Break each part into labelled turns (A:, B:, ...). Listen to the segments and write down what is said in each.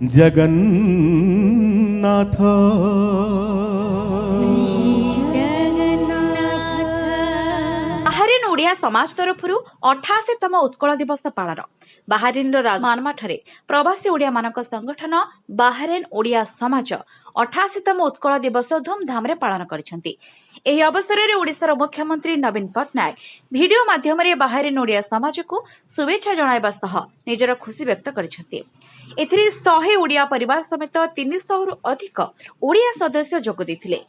A: Jagannath
B: Bahrain Odia समाज तरफ 88तम उत्कल दिवस पालन बाहरीन राजमानमाठरे प्रवासी ओडिया मानक संगठन बाहरीन ओडिया समाज 88तम उत्कल दिवस धूमधाम पालन करिसेंती। एही अवसर में ओडिशार मुख्यमंत्री नवीन पट्टनायक वीडियो माध्यम बाहरीन ओडिया समाज को शुभेच्छा जणाइबा सह निजर खुशी व्यक्त करिसेंती। एथिरे 100 ओडिया परिवार समेत 300 रु अधिक ओडिया सदस्य जोग देथिले।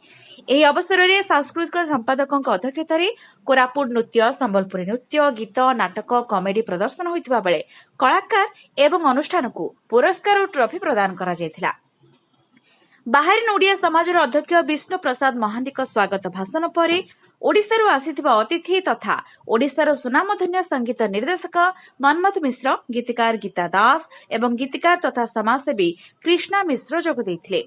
B: एही अवसर में सांस्कृतिक संपादक अध्यक्षतार कोरापुट नृत्य, संबलपुरी नृत्य, गीत, नाटक, कमेडी प्रदर्शन होइतिबा बेले कलाकार एवं अनुष्ठान को पुरस्कार और ट्रॉफी प्रदान करा जायथिला। बाहरीन ओडिया समाजर अध्यक्ष विष्णु प्रसाद महांती स्वागत भाषण पर ओडिशारू आसिथिबा अतिथि तथा ओडिशार सुनामधन्य संगीत निर्देशक मनमथ मिश्र, गीतकार गीता दास एवं गीतकार तथा समाजसेवी कृष्णा मिश्र जोग देथिले।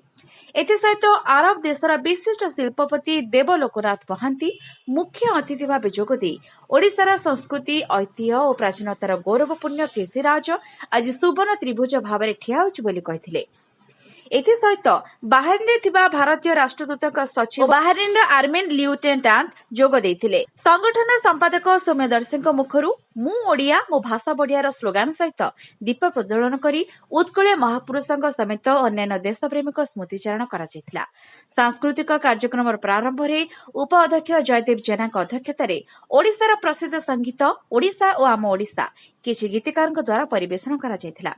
B: एथिसहित आरब देशर विशिष्ट शिल्पपति देव लोकनाथ महांती मुख्य अतिथि भाव जोगदे ओडिशार संस्कृति, ऐतिह्य और प्राचीनतार गौरवपूर्ण कीर्तिराज आज सुवर्ण त्रिभुज भाव ठिया होछि बोली कहिथिले। एथिसहित बाहरीन थिबा भारतीय राष्ट्रदूत सचिव बाहरीन आर्मेन लिeutenant जोग देथिले। संगठन संपादक सौम्यदर्शी मुखरू मु ओडिया मो भाषा बढ़ियार स्लोगान सहित दीप प्रज्वलन करी उत्कलीय महापुरुषों समेत अन्य देशप्रेमिक स्मृतिचारण करा। सांस्कृतिक कार्यक्रम प्रारंभ में उपाध्यक्ष जयदेव जेना अध्यक्षतार ओडिशार प्रसिद्ध संगीत ओडिशा और आम ओडिशा किछि गीतकार द्वारा परिवेषण करा।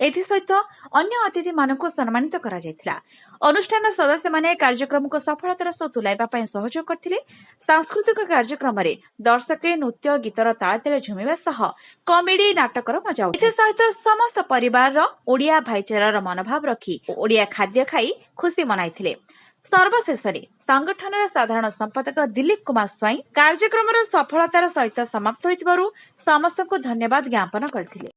B: एथिसहित अन्य अतिथि मानक सम्मानित करा जायथिला। अनुष्ठान सदस्य माने कार्यक्रम को सफलतार सह तुलाइबा पई सहयोग करथिले। सांस्कृतिक कार्यक्रम रे दर्शक नृत्य गीतर तालतेले झुमिबा सह कॉमेडी नाटकर मजा उठे। एथिसहित समस्त परिवार ओडिया भाईचारार मनोभाव रखी ओडिया खाद्य खाई खुशी मनाइथिले। सर्वशेष संगठन साधारण संपादक दिलीप कुमार स्वाई कार्यक्रम सफलतार सहित समाप्त होइतिबारु समस्त को धन्यवाद ज्ञापन करथिले।